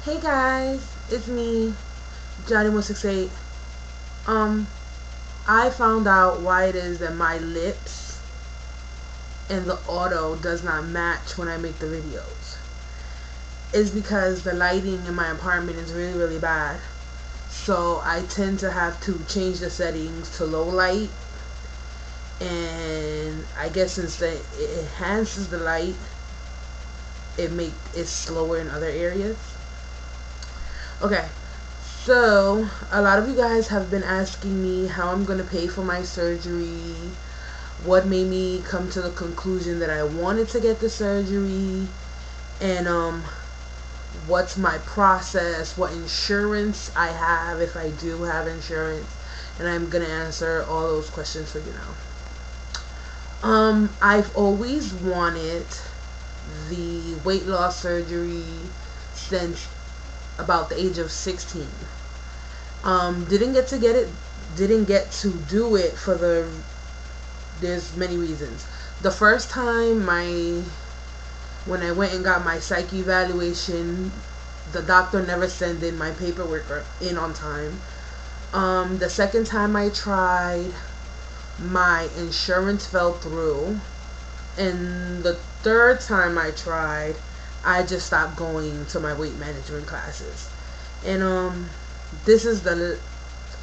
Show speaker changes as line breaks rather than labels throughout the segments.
Hey guys, it's me, Jari168. Um, I found out why it is that my lips and the auto does not match when I make the videos. It's because the lighting in my apartment is really bad. So I tend to have to change the settings to low light, and I guess since it enhances the light, it slower in other areas. Okay, so a lot of you guys have been asking me how I'm gonna pay for my surgery, what made me come to the conclusion that I wanted to get the surgery, and what's my process, what insurance I have if I do have insurance, and I'm gonna answer all those questions for you now. I've always wanted the weight loss surgery since about the age of 16. Didn't get to do it for there's many reasons. The first time when I went and got my psych evaluation, the doctor never sent in my paperwork in on time. The second time I tried, my insurance fell through. And the third time I tried, I just stopped going to my weight management classes. And this is the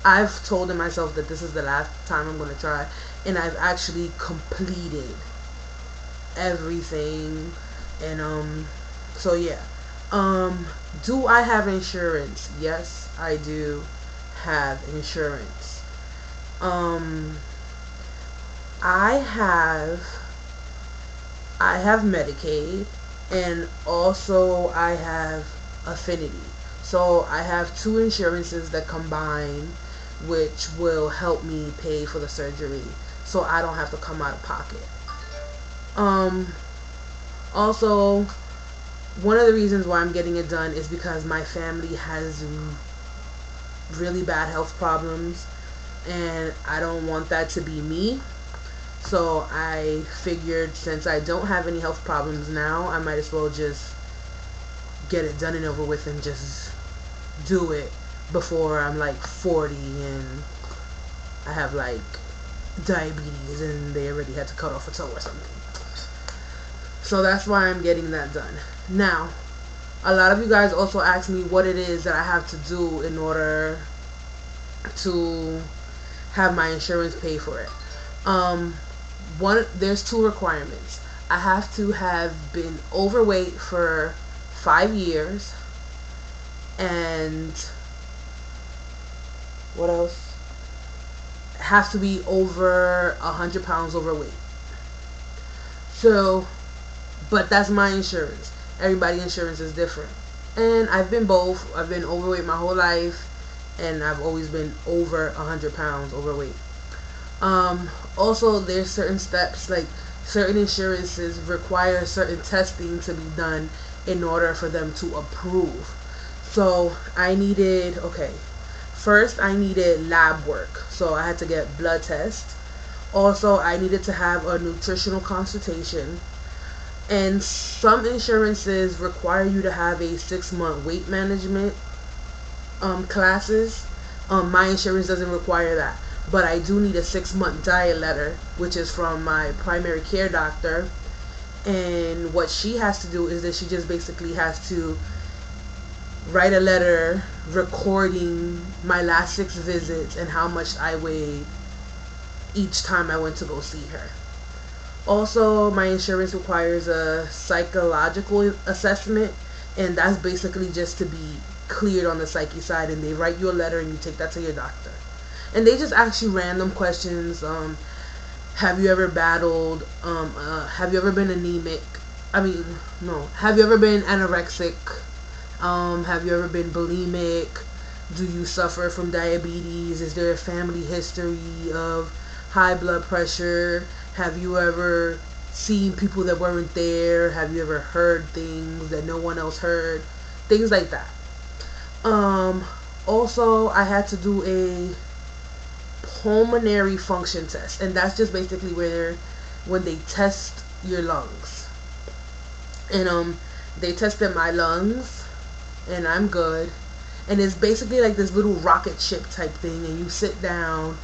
I've told myself that this is the last time I'm going to try, and I've actually completed everything. And so yeah. Do I have insurance? Yes, I do have insurance. Um I have I have Medicaid, and also I have Affinity. So I have two insurances that combine, which will help me pay for the surgery, so I don't have to come out of pocket. Um, Also, one of the reasons why I'm getting it done is because my family has really bad health problems, and I don't want that to be me. So I figured since I don't have any health problems now, I might as well just get it done and over with and just do it before I'm like 40 and I have like diabetes and they already had to cut off a toe or something. So that's why I'm getting that done. Now, a lot of you guys also ask me what it is that I have to do in order to have my insurance pay for it. Um, there's two requirements. I have to have been overweight for 5 years, and what else? Have to be over 100 pounds overweight. So, but that's my insurance. Everybody's insurance is different, and I've been both. I've been overweight my whole life, and I've always been over 100 pounds overweight. Also, there's certain steps, like certain insurances require certain testing to be done in order for them to approve. So I needed, okay, first I needed lab work. So I had to get blood tests. Also, I needed to have a nutritional consultation. And some insurances require you to have a 6-month weight management classes. My insurance doesn't require that, but I do need a 6-month diet letter, which is from my primary care doctor. And what she has to do is that she just basically has to write a letter recording my last 6 visits and how much I weighed each time I went to go see her. Also, my insurance requires a psychological assessment, and that's basically just to be cleared on the psyche side. And they write you a letter, and you take that to your doctor. And they just ask you random questions. Have you ever battled? Have you ever been anemic? I mean, no. Have you ever been anorexic? Have you ever been bulimic? Do you suffer from diabetes? Is there a family history of high blood pressure? Have you ever seen people that weren't there? Have you ever heard things that no one else heard? Things like that. Um, Also, I had to do a pulmonary function test, and that's just basically where when they test your lungs. And they tested my lungs, and I'm good. And it's basically like this little rocket ship type thing, and you sit down.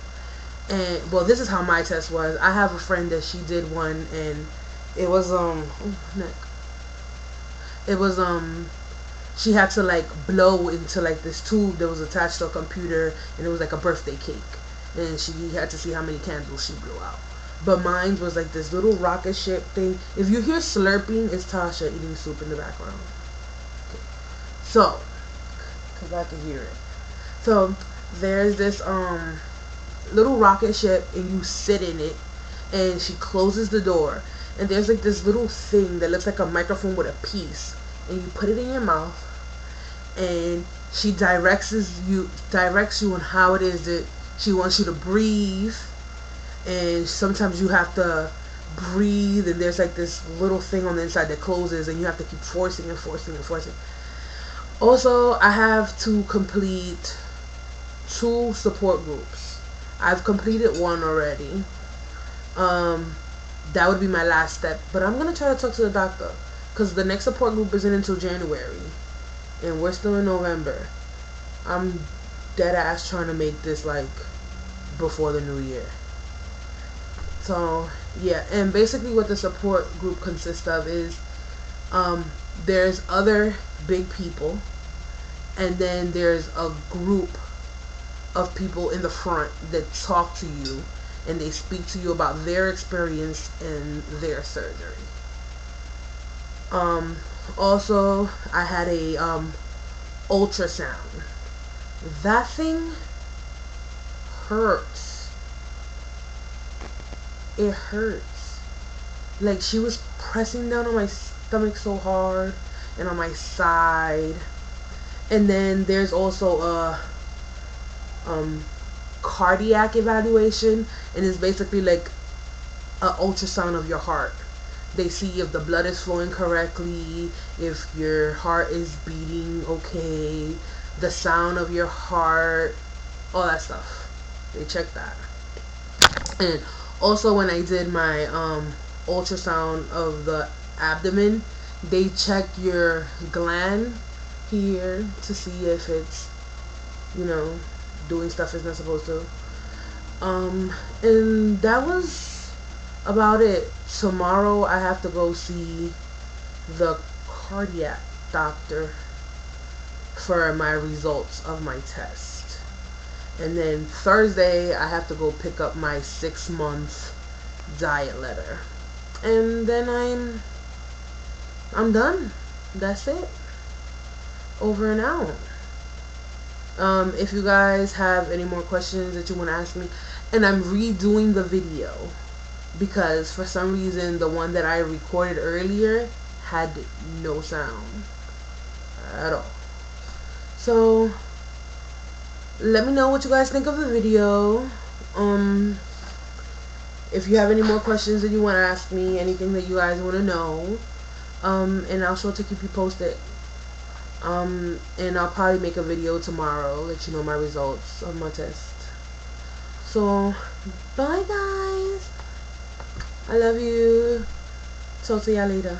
And well, this is how my test was. I have a friend that she did one, and it was it was she had to like blow into like this tube that was attached to a computer, and it was like a birthday cake, and she had to see how many candles she blew out. But mine was like this little rocket ship thing. If you hear slurping, it's Tasha eating soup in the background. Okay. So, because I can hear it. So there's this little rocket ship, and you sit in it, and she closes the door, and there's like this little thing that looks like a microphone with a piece, and you put it in your mouth, and she directs you on how it is that she wants you to breathe. And sometimes you have to breathe, and there's like this little thing on the inside that closes, and you have to keep forcing and forcing and forcing. Also, I have to complete 2 support groups. I've completed one already. um that would be my last step, but I'm gonna try to talk to the doctor, because the next support group isn't until January, and we're still in November. I'm dead ass trying to make this like before the new year. So yeah, and basically what the support group consists of is um there's other big people, and then there's a group of people in the front that talk to you, and they speak to you about their experience in their surgery. Um, Also, I had a ultrasound. That thing hurts. It hurts. Like, she was pressing down on my stomach so hard, and on my side. And then there's also a um cardiac evaluation, and it's basically like a ultrasound of your heart. They see if the blood is flowing correctly, if your heart is beating okay, the sound of your heart, all that stuff. They check that. And also, when I did my ultrasound of the abdomen, they check your gland here to see if it's, you know, doing stuff it's not supposed to. And that was about it. Tomorrow I have to go see the cardiac doctor for my results of my test. And then Thursday I have to go pick up my 6-month diet letter. And then I'm done. That's it. Over and out. If you guys have any more questions that you want to ask me, and I'm redoing the video because for some reason the one that I recorded earlier had no sound at all. So let me know what you guys think of the video. If you have any more questions that you want to ask me, anything that you guys want to know, and I'll sure to keep you posted. And I'll probably make a video tomorrow, let you know my results of my test. So, bye guys. I love you. Talk to y'all later.